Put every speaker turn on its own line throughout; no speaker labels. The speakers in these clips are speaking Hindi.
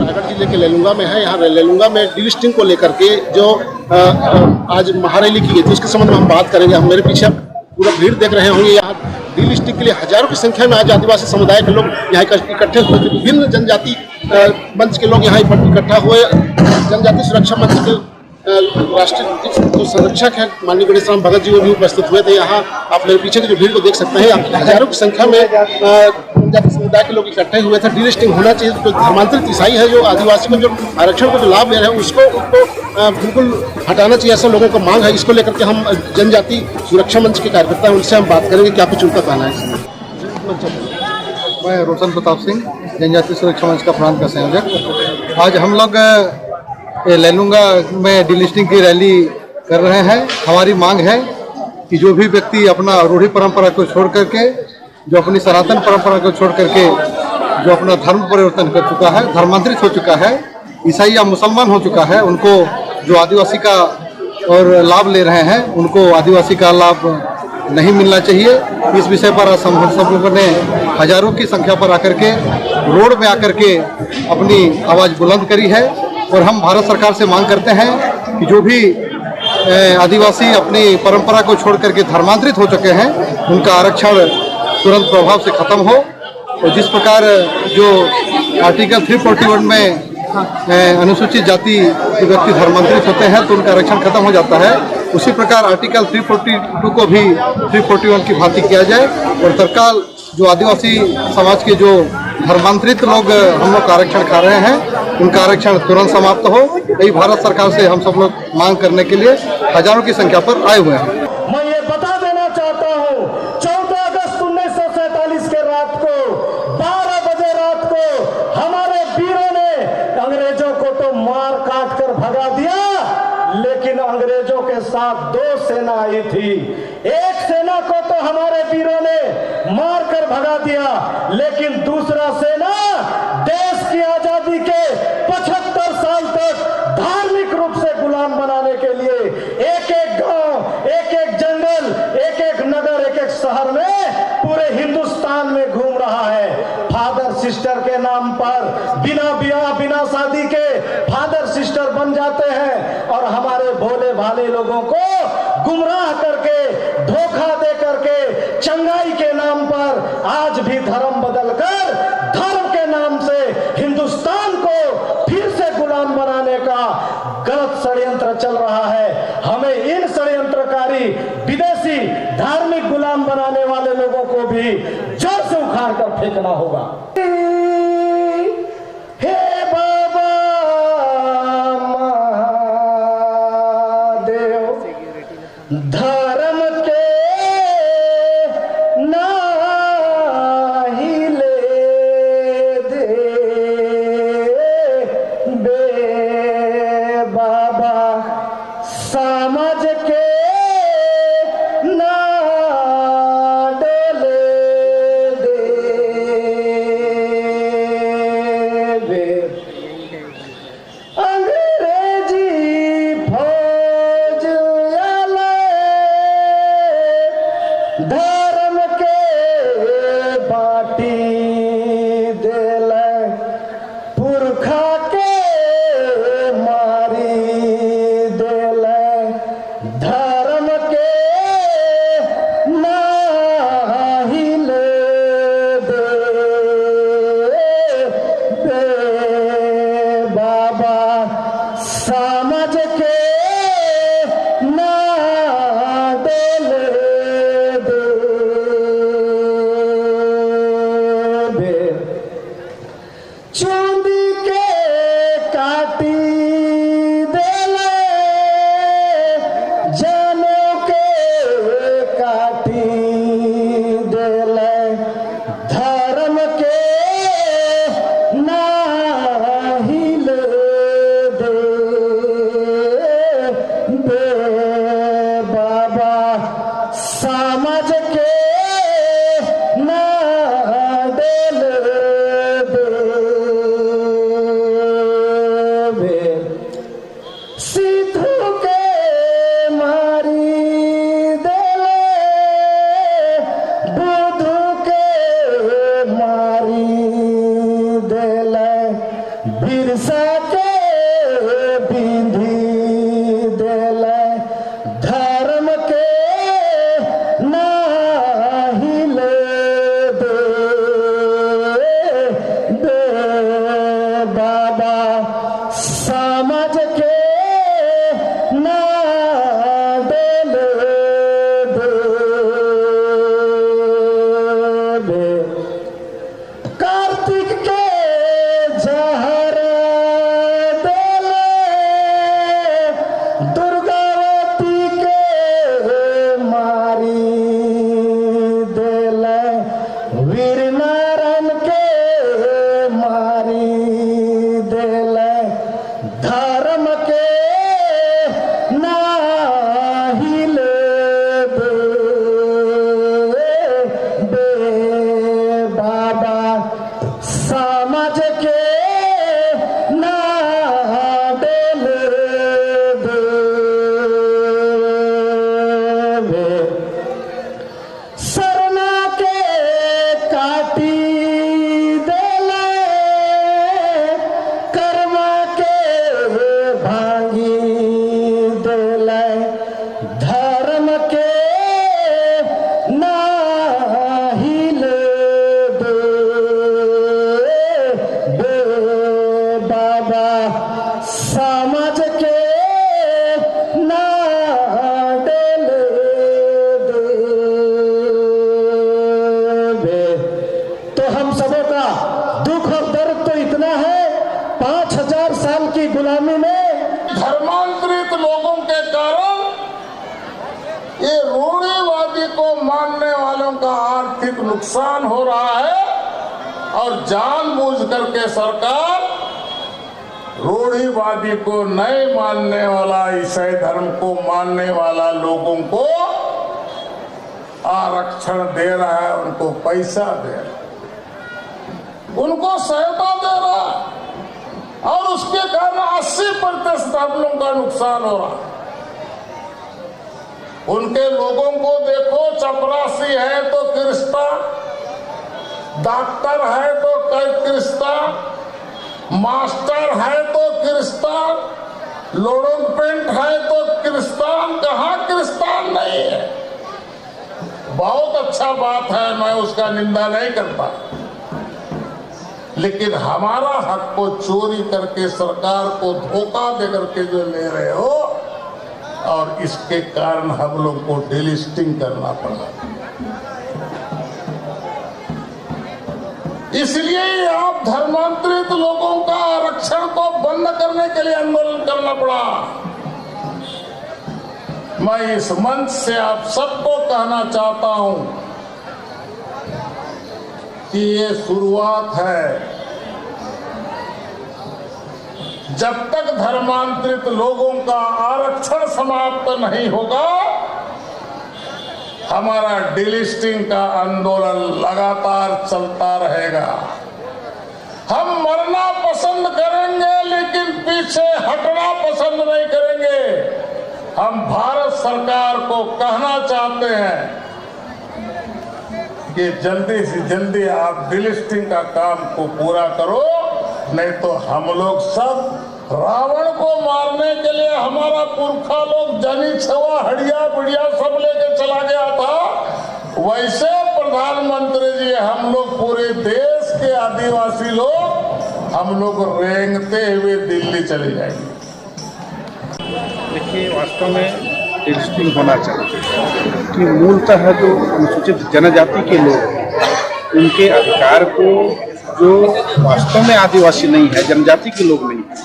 रायगढ़ जिले के लेलुंगा में है। यहाँ लेलुंगा में डीलिस्टिंग को लेकर के जो आज महारैली की गई थी उसके संबंध में हम बात करेंगे। हम मेरे पीछे पूरा भीड़ देख रहे होंगे। यहाँ डीलिस्टिंग के लिए हजारों की संख्या में आज आदिवासी समुदाय के लोग यहाँ इकट्ठे हुए थे। विभिन्न जनजाति मंच के लोग यहाँ इकट्ठा हुए। जनजाति सुरक्षा मंच के राष्ट्रीय जो संरक्षक है माननीय गणेश राम भगत जी वो भी उपस्थित हुए थे। यहाँ आप मेरे पीछे की जो भीड़ को देख सकते हैं। हजारों की संख्या में जनजाति समुदाय के लोग इकट्ठे हुए थे। डीलिस्टिंग होना चाहिए। जो धर्मांतरित ईसाई है जो आदिवासी को जो आरक्षण को जो लाभ ले रहे हैं उसको बिल्कुल हटाना चाहिए, ऐसा लोगों को मांग है। इसको लेकर के हम जनजाति सुरक्षा मंच के कार्यकर्ता हैं, उनसे हम बात करेंगे क्या कुछ उनका कहना है।
मैं रोशन प्रताप सिंह, जनजाति सुरक्षा मंच का प्रांत का संयोजक। आज हम लोग लेलुंगा में डीलिस्टिंग की रैली कर रहे हैं। हमारी मांग है कि जो भी व्यक्ति अपना रूढ़ी परंपरा को छोड़ करके, जो अपनी सनातन परंपरा को छोड़ करके जो अपना धर्म परिवर्तन कर चुका है, धर्मांतरित हो चुका है, ईसाई या मुसलमान हो चुका है, उनको जो आदिवासी का और लाभ ले रहे हैं उनको आदिवासी का लाभ नहीं मिलना चाहिए। इस विषय पर सब लोगों ने हजारों की संख्या पर आकर के रोड में आकर के अपनी आवाज़ बुलंद करी है। और हम भारत सरकार से मांग करते हैं कि जो भी आदिवासी अपनी परंपरा को छोड़ करके धर्मांतरित हो चुके हैं उनका आरक्षण तुरंत प्रभाव से खत्म हो। और जिस प्रकार जो आर्टिकल 341 में अनुसूचित जाति के व्यक्ति धर्मांतरित होते हैं तो उनका आरक्षण खत्म हो जाता है, उसी प्रकार आर्टिकल 342 को भी 341 की भांति किया जाए। और तत्काल जो आदिवासी समाज के जो धर्मांतरित लोग हम लोग का आरक्षण खा रहे हैं उनका आरक्षण तुरंत समाप्त हो। यही भारत सरकार से हम सब लोग मांग करने के लिए हजारों की संख्या पर आए हुए हैं।
मैं ये बता देना चाहता हूँ 14 अगस्त 1947 के रात को 12 बजे रात को हमारे वीरों ने अंग्रेजों को तो मार काट कर भगा दिया, लेकिन अंग्रेजों के साथ 2 सेना आई थी। एक सेना को तो हमारे वीरों ने मार कर भगा दिया, लेकिन दूसरा सेना देश की आजादी के 75 साल तक धार्मिक रूप से गुलाम बनाने के लिए एक एक गांव, एक एक जंगल, एक एक नगर, एक एक शहर में पूरे हिंदुस्तान में घूम रहा है। फादर सिस्टर के नाम पर बिना ब्याह बिना शादी के फादर सिस्टर बन जाते हैं और हमारे भोले भाले लोगों को गुमराह करके, धोखा दे करके, चंगाई के नाम पर आज भी धर्म बदलकर धर्म के नाम से हिंदुस्तान को फिर से गुलाम बनाने का गलत षड्यंत्र चल रहा है। हमें इन षड्यंत्रकारी विदेशी धार्मिक गुलाम बनाने वाले लोगों को भी जड़ से उखाड़ कर फेंकना होगा। हे बाबा महादेव, धर्म के नाही ले दे बे बाबा, समाज के ना डले दे बे। अंग्रेजी फौज आले धर्म के बाटी देले, पुरखा के मारी देले, धर्म के नाही ले दे बे बाबा, समाज के ना डले दे बे। चूंदी के काटी देले, जानों के काटी देले, धर्म के नाही ले दे बे बाबा, समाज के ना डले दे बिरसा के बिंधी देले धर्म के नाही ले दे बाबा समाज के ना देले दे कार्तिक के जहर देले दुर्गावती के मारी देले वीर नारायण के मारी देले धर्म के नाही ले दे बाबा समाज के ना देले दे सरना के काटी देले कर्मा के भांगी देले धर्म के नाही ले दे बाबा समाज के ना देले दे तो हम सबों का दुख और दर्द तो इतना है 5000 साल की गुलामी में
धर्मांतरित लोगों के कारण ये रूढ़िवादी को मानने वालों का आर्थिक नुकसान हो रहा है और जानबूझ करके सरकार रूढ़िवादी को नहीं मानने वाला ईसाई धर्म को मानने वाला लोगों को आरक्षण दे रहा है, उनको पैसा दे रहा है, उनको सहायता दे रहा है और उसके कारण 80% हम लोगों का नुकसान हो रहा है। उनके लोगों को देखो, चपरासी है तो क्रिस्ता, डॉक्टर है तो क्रिस्ता, मास्टर है तो क्रिस्ता, लोडोपेंट है तो क्रिस्तान, कहाँ क्रिस्तान नहीं है। बहुत अच्छा बात है, मैं उसका निंदा नहीं करता, लेकिन हमारा हक को चोरी करके सरकार को धोखा दे करके जो ले रहे हो और इसके कारण हम लोग को डिलिस्टिंग करना पड़ा। इसलिए आप धर्मांतरित लोगों का आरक्षण को बंद करने के लिए आंदोलन करना पड़ा। मैं इस मंच से आप सबको कहना चाहता हूं कि ये शुरुआत है। जब तक धर्मांतरित लोगों का आरक्षण समाप्त नहीं होगा, हमारा डिलिस्टिंग का आंदोलन लगातार चलता रहेगा। हम मरना पसंद करेंगे लेकिन पीछे हटना पसंद नहीं करेंगे। हम भारत सरकार को कहना चाहते हैं कि जल्दी से जल्दी आप डिलिस्टिंग का काम को पूरा करो, नहीं तो हम लोग सब रावण को मारने के लिए हमारा पुरखा लोग जनी छवा हड़िया बिड़िया सब लेके चला गया था, वैसे प्रधानमंत्री जी हम लोग पूरे देश के आदिवासी लोग हम लोग रेंगते हुए दिल्ली चले जाएंगे।
देखिए, वास्तव में डिलिस्टिंग होना चाहिए कि मूलतः जो अनुसूचित जनजाति के लोग उनके अधिकार को, जो वास्तव में आदिवासी नहीं है, जनजाति के लोग नहीं है,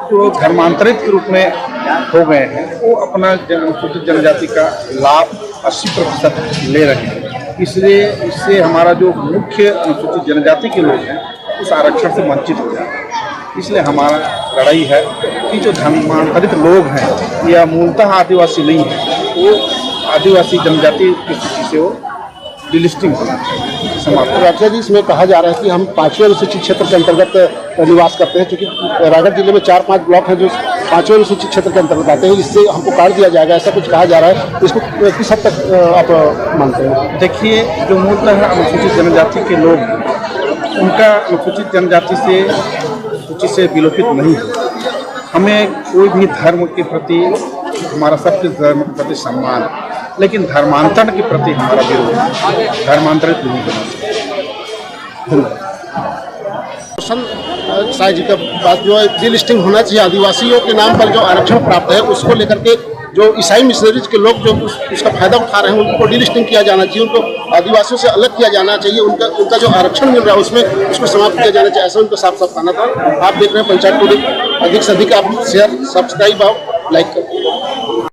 जो धर्मांतरित के रूप में हो गए हैं, वो अपना अनुसूचित जनजाति का लाभ 80% ले रहे हैं। इसलिए इससे हमारा जो मुख्य अनुसूचित जनजाति के लोग हैं उस आरक्षण से वंचित हो जाते हैं। इसलिए हमारा लड़ाई है कि जो धर्मांतरित लोग हैं या मूलतः आदिवासी नहीं है, वो आदिवासी जनजाति की स्थिति से वो डिलिस्टिंग होना चाहिए, समाप्त।
राठिया जी, इसमें कहा जा रहा है कि हम 5वें अनुसूचित क्षेत्र के अंतर्गत निवास करते हैं, क्योंकि रायगढ़ जिले में 4-5 ब्लॉक हैं जो 5वें अनुसूचित क्षेत्र के अंतर्गत आते हैं, इससे हमको काट दिया जाएगा, ऐसा कुछ कहा जा रहा है। इसको किस हद तक आप मानते हैं?
देखिए, जो मूलतः अनुसूचित जनजाति के लोग हैं, उनका अनुसूचित जनजाति से सूची से विलोपित नहीं हो। हमें कोई भी धर्म के प्रति हमारा सबके धर्म के प्रति सम्मान है, लेकिन धर्मांतरण के प्रति हमारा विरोध है। धर्मांतरित नहीं होना चाहिए।
रोशन साय जी का बात जो है डीलिस्टिंग होना चाहिए, आदिवासियों के नाम पर जो आरक्षण प्राप्त है उसको लेकर के जो ईसाई मिशनरीज के लोग जो उसका फायदा उठा रहे हैं उनको डीलिस्टिंग किया जाना चाहिए, उनको आदिवासियों से अलग किया जाना चाहिए, उनका जो आरक्षण मिल रहा है उसमें उसको समाप्त किया जाना चाहिए, ऐसा उनको साफ साफ कहना था। आप देख रहे हैं पंचायत को अधिक से अधिक आप शेयर सब्सक्राइब लाइक करें।